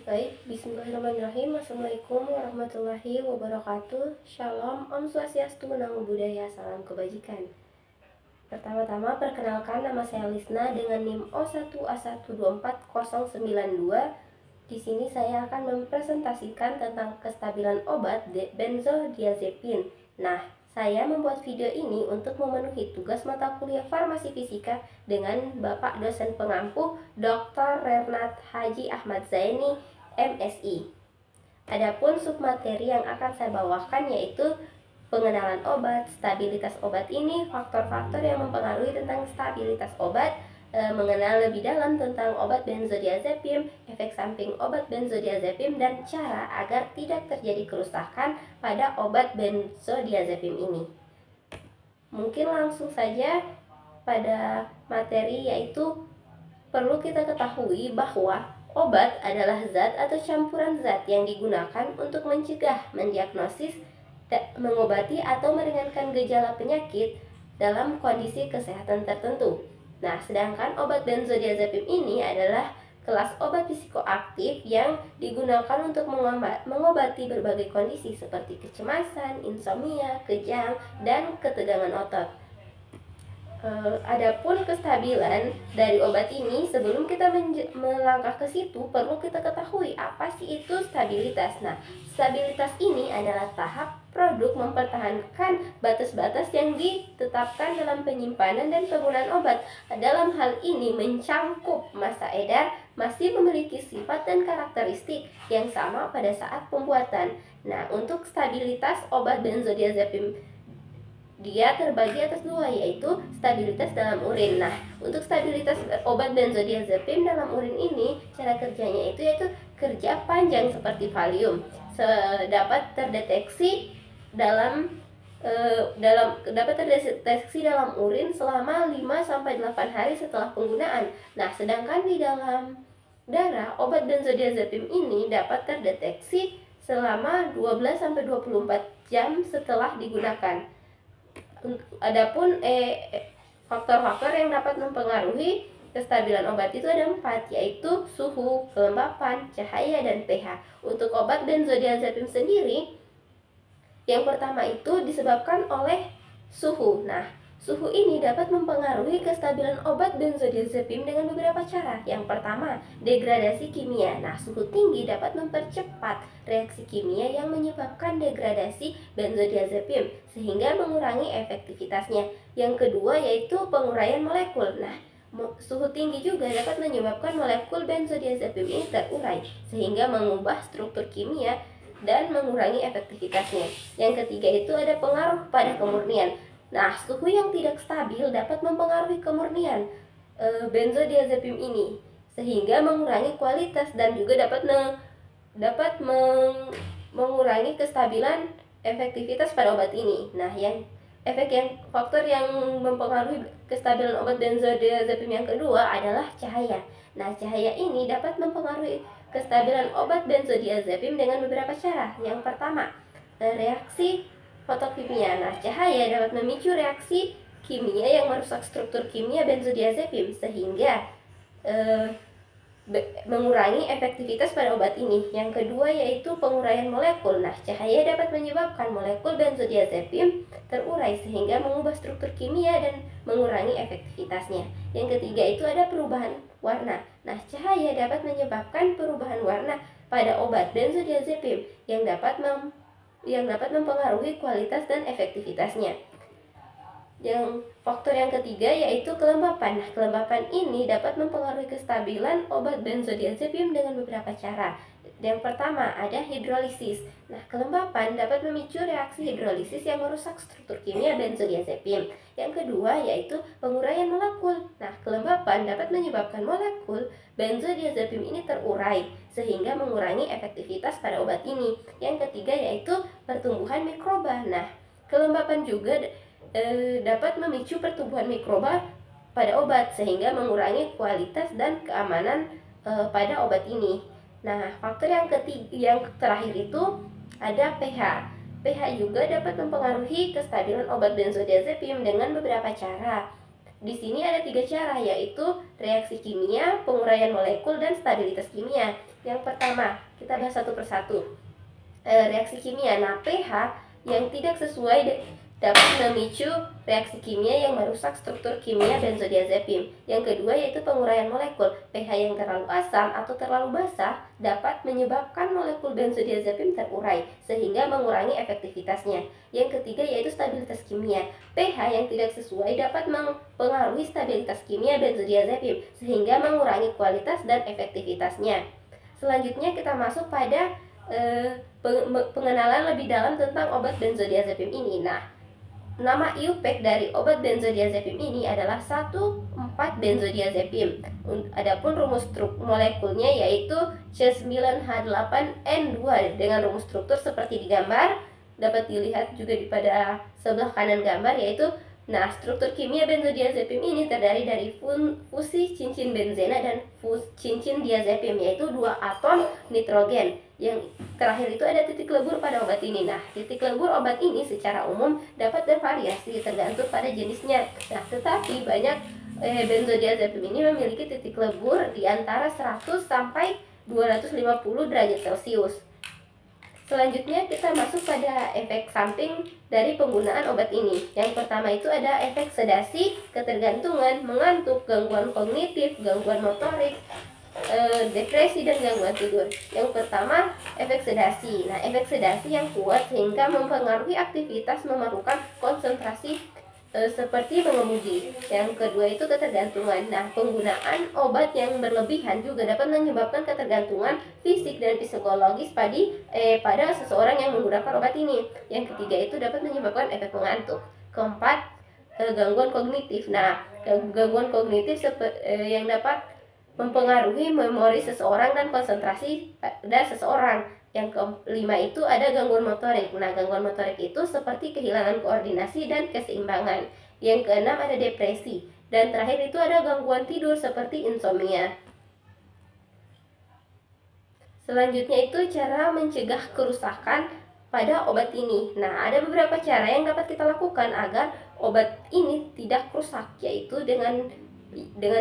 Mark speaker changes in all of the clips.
Speaker 1: Baik, bismillahirrahmanirrahim. Assalamualaikum warahmatullahi wabarakatuh. Shalom, Om Swastiastu, Namo Buddhaya, salam kebajikan. Pertama-tama, perkenalkan, nama saya Lisna dengan NIM O1A124092. Di sini saya akan mempresentasikan tentang kestabilan obat benzodiazepin. Nah, saya membuat video ini untuk memenuhi tugas mata kuliah farmasi fisika dengan Bapak dosen pengampu Dr. Renat Haji Ahmad Zaini, MSI. Adapun submateri yang akan saya bawakan yaitu pengenalan obat, stabilitas obat ini, faktor-faktor yang mempengaruhi tentang stabilitas obat, mengenal lebih dalam tentang obat benzodiazepin, efek samping obat benzodiazepin, dan cara agar tidak terjadi kerusakan pada obat benzodiazepin ini. Mungkin langsung saja pada materi, yaitu perlu kita ketahui bahwa obat adalah zat atau campuran zat yang digunakan untuk mencegah, mendiagnosis, mengobati atau meringankan gejala penyakit dalam kondisi kesehatan tertentu. Nah, sedangkan obat benzodiazepin ini adalah kelas obat psikoaktif yang digunakan untuk mengobati berbagai kondisi seperti kecemasan, insomnia, kejang, dan ketegangan otot. Adapun kestabilan dari obat ini, sebelum kita melangkah ke situ, perlu kita ketahui apa sih itu stabilitas. Nah, stabilitas ini adalah tahap produk mempertahankan batas-batas yang ditetapkan dalam penyimpanan dan penggunaan obat. Dalam hal ini mencangkup masa edar, masih memiliki sifat dan karakteristik yang sama pada saat pembuatan. Nah, untuk stabilitas obat benzodiazepin, dia terbagi atas dua, yaitu stabilitas dalam urin. Nah, untuk stabilitas obat benzodiazepin dalam urin ini, cara kerjanya itu yaitu kerja panjang seperti valium, dapat terdeteksi dalam urin selama 5-8 hari setelah penggunaan. Nah, sedangkan di dalam darah, obat benzodiazepin ini dapat terdeteksi selama 12-24 jam setelah digunakan. Adapun faktor-faktor yang dapat mempengaruhi kestabilan obat itu ada 4, yaitu suhu, kelembapan, cahaya, dan pH. Untuk obat benzodiazepin sendiri, yang pertama itu disebabkan oleh suhu. Nah, suhu ini dapat mempengaruhi kestabilan obat benzodiazepin dengan beberapa cara. Yang pertama, degradasi kimia. Nah, suhu tinggi dapat mempercepat reaksi kimia yang menyebabkan degradasi benzodiazepin sehingga mengurangi efektivitasnya. Yang kedua yaitu penguraian molekul. Nah, suhu tinggi juga dapat menyebabkan molekul benzodiazepin ini terurai sehingga mengubah struktur kimia dan mengurangi efektivitasnya. Yang ketiga itu ada pengaruh pada kemurnian. Nah, suhu yang tidak stabil dapat mempengaruhi kemurnian benzodiazepin ini sehingga mengurangi kualitas dan juga dapat mengurangi kestabilan efektivitas pada obat ini. Nah, faktor yang mempengaruhi kestabilan obat benzodiazepin yang kedua adalah cahaya. Nah, cahaya ini dapat mempengaruhi kestabilan obat benzodiazepin dengan beberapa cara. Yang pertama, reaksi fotokimia. Nah, cahaya dapat memicu reaksi kimia yang merusak struktur kimia benzodiazepin sehingga mengurangi efektivitas pada obat ini. Yang kedua yaitu penguraian molekul. Nah, cahaya dapat menyebabkan molekul benzodiazepin terurai sehingga mengubah struktur kimia dan mengurangi efektivitasnya. Yang ketiga itu ada perubahan warna. Nah, cahaya dapat menyebabkan perubahan warna pada obat benzodiazepin yang dapat mempengaruhi kualitas dan efektivitasnya. Yang faktor yang ketiga yaitu kelembapan. Nah, kelembapan ini dapat mempengaruhi kestabilan obat benzodiazepin dengan beberapa cara. Yang pertama ada hidrolisis. Nah, kelembapan dapat memicu reaksi hidrolisis yang merusak struktur kimia benzodiazepin. Yang kedua yaitu penguraian molekul. Nah, kelembapan dapat menyebabkan molekul benzodiazepin ini terurai sehingga mengurangi efektivitas pada obat ini. Yang ketiga yaitu pertumbuhan mikroba. Nah, kelembapan juga dapat memicu pertumbuhan mikroba pada obat sehingga mengurangi kualitas dan keamanan pada obat ini. Nah, faktor yang terakhir itu ada pH. pH juga dapat mempengaruhi kestabilan obat benzodiazepin dengan beberapa cara. di sini ada 3 cara, yaitu reaksi kimia, penguraian molekul, dan stabilitas kimia. Yang pertama, kita bahas satu persatu. Reaksi kimia. Nah, pH yang tidak sesuai dapat memicu reaksi kimia yang merusak struktur kimia benzodiazepin. Yang kedua yaitu penguraian molekul. pH yang terlalu asam atau terlalu basah dapat menyebabkan molekul benzodiazepin terurai sehingga mengurangi efektivitasnya. Yang ketiga yaitu stabilitas kimia. pH yang tidak sesuai dapat mempengaruhi stabilitas kimia benzodiazepin sehingga mengurangi kualitas dan efektivitasnya. Selanjutnya kita masuk pada pengenalan lebih dalam tentang obat benzodiazepin ini. Nah, nama IUPAC dari obat benzodiazepin ini adalah 1,4-benzodiazepin. Adapun rumus molekulnya yaitu C9H8N2 dengan rumus struktur seperti di gambar. Dapat dilihat juga pada sebelah kanan gambar yaitu struktur kimia benzodiazepin ini terdiri dari fusi cincin benzena dan cincin diazepam, yaitu 2 atom nitrogen. Yang terakhir itu ada titik lebur pada obat ini. Nah, titik lebur obat ini secara umum dapat bervariasi tergantung pada jenisnya. Nah, tetapi banyak benzodiazepam ini memiliki titik lebur di antara 100 sampai 250 derajat Celcius. Selanjutnya kita masuk pada efek samping dari penggunaan obat ini. Yang pertama itu ada efek sedasi, ketergantungan, mengantuk, gangguan kognitif, gangguan motorik, depresi, dan gangguan tidur. Yang pertama, efek sedasi. Nah, efek sedasi yang kuat sehingga mempengaruhi aktivitas memerlukan konsentrasi seperti mengemudi. Yang kedua itu ketergantungan. Nah, penggunaan obat yang berlebihan juga dapat menyebabkan ketergantungan fisik dan psikologis pada seseorang yang menggunakan obat ini. Yang ketiga itu dapat menyebabkan efek mengantuk. Keempat, gangguan kognitif. Nah, gangguan kognitif yang dapat mempengaruhi memori seseorang dan konsentrasi pada seseorang. Yang kelima itu ada gangguan motorik. Nah, gangguan motorik itu seperti kehilangan koordinasi dan keseimbangan. Yang keenam ada depresi. Dan terakhir itu ada gangguan tidur seperti insomnia. Selanjutnya itu cara mencegah kerusakan pada obat ini. Nah, ada beberapa cara yang dapat kita lakukan agar obat ini tidak rusak, yaitu dengan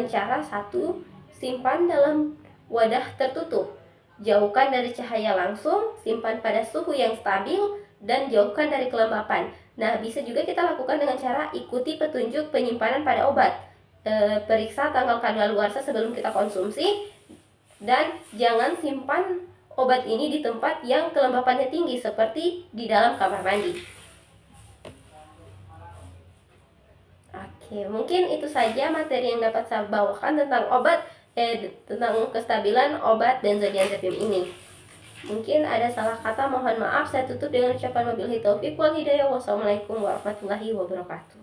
Speaker 1: cara satu, simpan dalam wadah tertutup. Jauhkan dari cahaya langsung, simpan pada suhu yang stabil, dan jauhkan dari kelembapan. Nah, bisa juga kita lakukan dengan cara ikuti petunjuk penyimpanan pada obat. Periksa tanggal kadaluarsa sebelum kita konsumsi, dan jangan simpan obat ini di tempat yang kelembapannya tinggi seperti di dalam kamar mandi. Oke, mungkin itu saja materi yang dapat saya bawakan tentang tentang kestabilan obat benzodiazepam ini. Mungkin ada salah kata, mohon maaf. Saya tutup dengan ucapan wabillahi taufiq wal hidayah. Wassalamualaikum warahmatullahi wabarakatuh.